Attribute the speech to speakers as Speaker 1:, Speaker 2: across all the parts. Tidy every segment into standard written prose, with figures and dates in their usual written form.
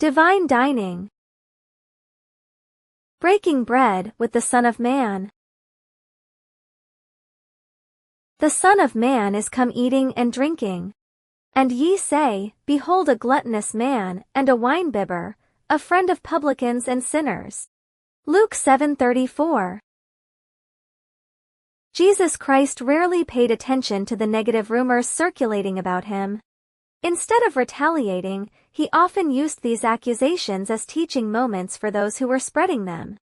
Speaker 1: Divine dining. Breaking bread with the Son of Man. The Son of Man is come eating and drinking. And ye say, Behold a gluttonous man, and a winebibber, a friend of publicans and sinners. Luke 7:34. Jesus Christ rarely paid attention to the negative rumors circulating about him. Instead of retaliating, he often used these accusations as teaching moments for those who were spreading them.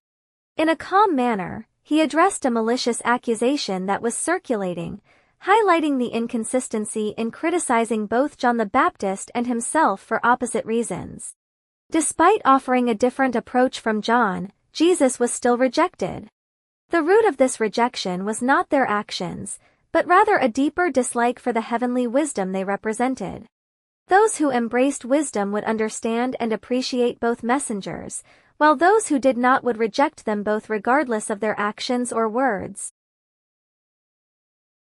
Speaker 1: In a calm manner, he addressed a malicious accusation that was circulating, highlighting the inconsistency in criticizing both John the Baptist and himself for opposite reasons. Despite offering a different approach from John, Jesus was still rejected. The root of this rejection was not their actions, but rather a deeper dislike for the heavenly wisdom they represented. Those who embraced wisdom would understand and appreciate both messengers, while those who did not would reject them both regardless of their actions or words.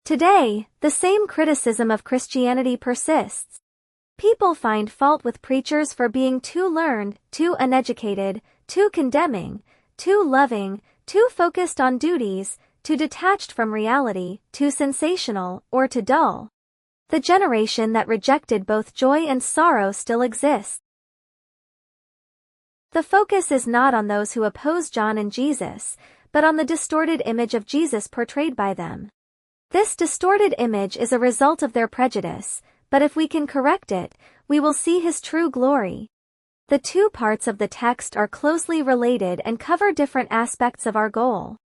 Speaker 1: Today, the same criticism of Christianity persists. People find fault with preachers for being too learned, too uneducated, too condemning, too loving, too focused on duties, too detached from reality, too sensational, or too dull. The generation that rejected both joy and sorrow still exists. The focus is not on those who oppose John and Jesus, but on the distorted image of Jesus portrayed by them. This distorted image is a result of their prejudice, but if we can correct it, we will see his true glory. The two parts of the text are closely related and cover different aspects of our goal.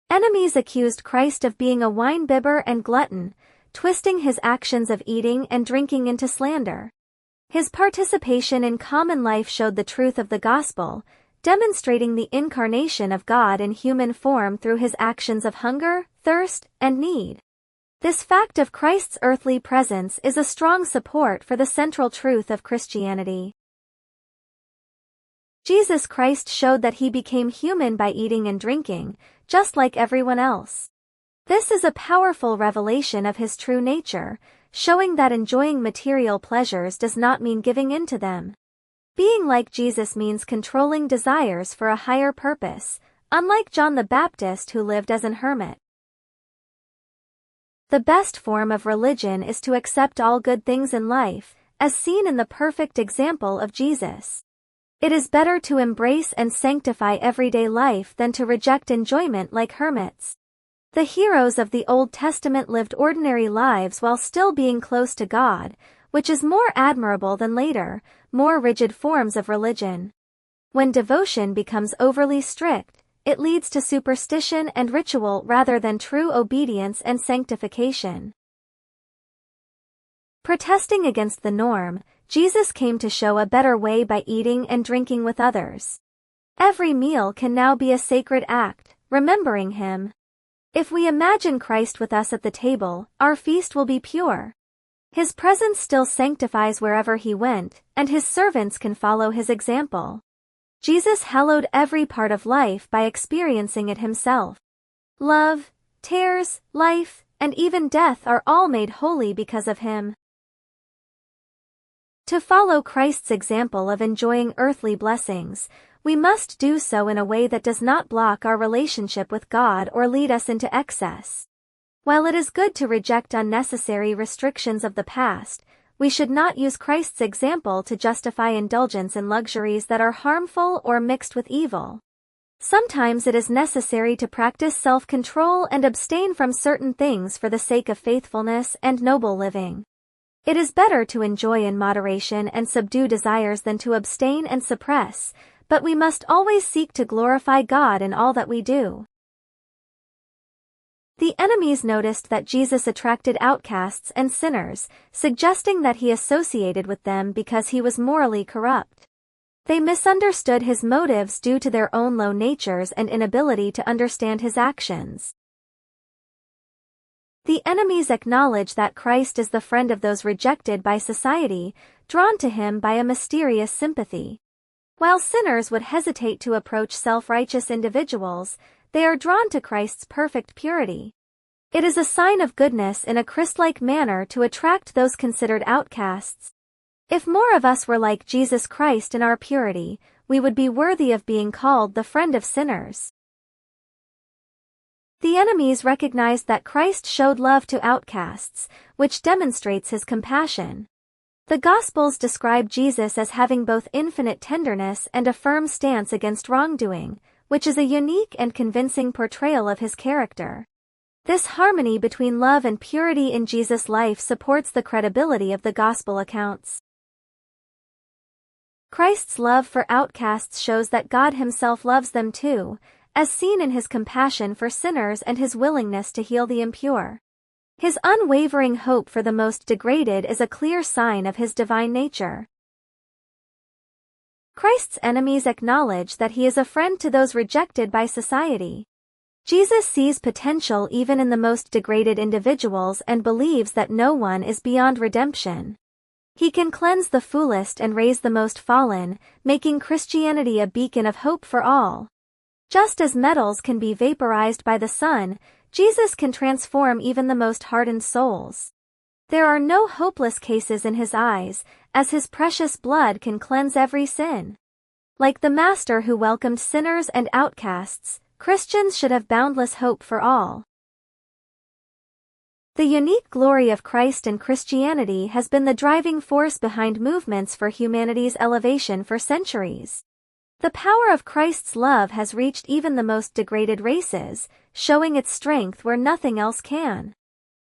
Speaker 1: Enemies accused Christ of being a winebibber and glutton, twisting his actions of eating and drinking into slander. His participation in common life showed the truth of the gospel, demonstrating the incarnation of God in human form through his actions of hunger, thirst, and need. This fact of Christ's earthly presence is a strong support for the central truth of Christianity. Jesus Christ showed that he became human by eating and drinking, just like everyone else. This is a powerful revelation of his true nature, showing that enjoying material pleasures does not mean giving in to them. Being like Jesus means controlling desires for a higher purpose, unlike John the Baptist who lived as an hermit. The best form of religion is to accept all good things in life, as seen in the perfect example of Jesus. It is better to embrace and sanctify everyday life than to reject enjoyment like hermits. The heroes of the Old Testament lived ordinary lives while still being close to God, which is more admirable than later, more rigid forms of religion. When devotion becomes overly strict, it leads to superstition and ritual rather than true obedience and sanctification. Protesting against the norm, Jesus came to show a better way by eating and drinking with others. Every meal can now be a sacred act, remembering him. If we imagine Christ with us at the table, our feast will be pure. His presence still sanctifies wherever he went, and his servants can follow his example. Jesus hallowed every part of life by experiencing it himself. Love, tears, life, and even death are all made holy because of him. To follow Christ's example of enjoying earthly blessings, we must do so in a way that does not block our relationship with God or lead us into excess. While it is good to reject unnecessary restrictions of the past, we should not use Christ's example to justify indulgence in luxuries that are harmful or mixed with evil. Sometimes it is necessary to practice self-control and abstain from certain things for the sake of faithfulness and noble living. It is better to enjoy in moderation and subdue desires than to abstain and suppress, but we must always seek to glorify God in all that we do. The enemies noticed that Jesus attracted outcasts and sinners, suggesting that he associated with them because he was morally corrupt. They misunderstood his motives due to their own low natures and inability to understand his actions. The enemies acknowledge that Christ is the friend of those rejected by society, drawn to him by a mysterious sympathy. While sinners would hesitate to approach self-righteous individuals, they are drawn to Christ's perfect purity. It is a sign of goodness in a Christ-like manner to attract those considered outcasts. If more of us were like Jesus Christ in our purity, we would be worthy of being called the friend of sinners. The enemies recognized that Christ showed love to outcasts, which demonstrates his compassion. The Gospels describe Jesus as having both infinite tenderness and a firm stance against wrongdoing, which is a unique and convincing portrayal of his character. This harmony between love and purity in Jesus' life supports the credibility of the Gospel accounts. Christ's love for outcasts shows that God himself loves them too, as seen in his compassion for sinners and his willingness to heal the impure. His unwavering hope for the most degraded is a clear sign of his divine nature. Christ's enemies acknowledge that he is a friend to those rejected by society. Jesus sees potential even in the most degraded individuals and believes that no one is beyond redemption. He can cleanse the foolish and raise the most fallen, making Christianity a beacon of hope for all. Just as metals can be vaporized by the sun, Jesus can transform even the most hardened souls. There are no hopeless cases in his eyes, as his precious blood can cleanse every sin. Like the Master who welcomed sinners and outcasts, Christians should have boundless hope for all. The unique glory of Christ in Christianity has been the driving force behind movements for humanity's elevation for centuries. The power of Christ's love has reached even the most degraded races, showing its strength where nothing else can.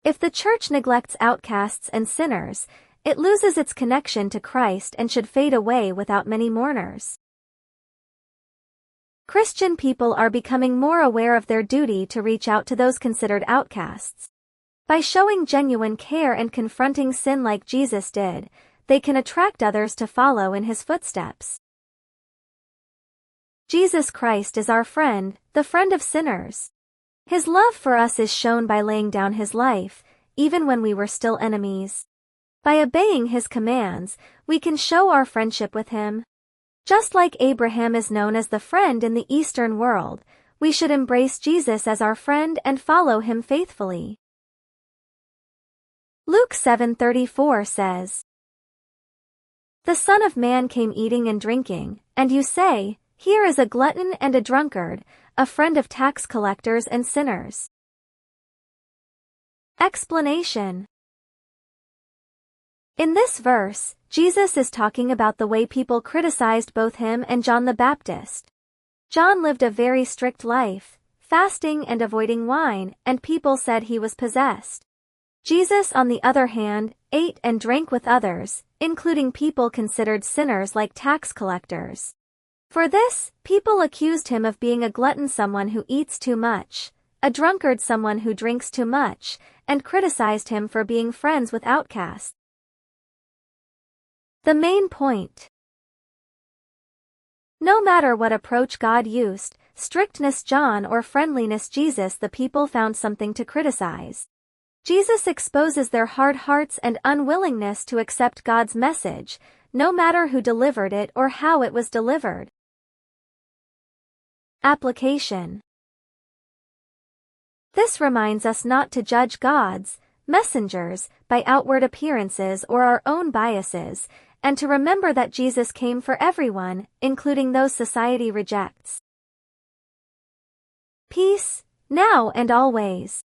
Speaker 1: If the Church neglects outcasts and sinners, it loses its connection to Christ and should fade away without many mourners. Christian people are becoming more aware of their duty to reach out to those considered outcasts. By showing genuine care and confronting sin like Jesus did, they can attract others to follow in his footsteps. Jesus Christ is our friend, the friend of sinners. His love for us is shown by laying down his life, even when we were still enemies. By obeying his commands, we can show our friendship with him. Just like Abraham is known as the friend in the Eastern world, we should embrace Jesus as our friend and follow him faithfully. Luke 7:34 says, "The Son of Man came eating and drinking, and you say, 'Here is a glutton and a drunkard, a friend of tax collectors and sinners.'" Explanation. In this verse, Jesus is talking about the way people criticized both him and John the Baptist. John lived a very strict life, fasting and avoiding wine, and people said he was possessed. Jesus, on the other hand, ate and drank with others, including people considered sinners like tax collectors. For this, people accused him of being a glutton, someone who eats too much, a drunkard, someone who drinks too much, and criticized him for being friends with outcasts. The main point. No matter what approach God used, strictness John or friendliness Jesus, the people found something to criticize. Jesus exposes their hard hearts and unwillingness to accept God's message, no matter who delivered it or how it was delivered. Application. This reminds us not to judge God's messengers by outward appearances or our own biases, and to remember that Jesus came for everyone, including those society rejects. Peace, now and always.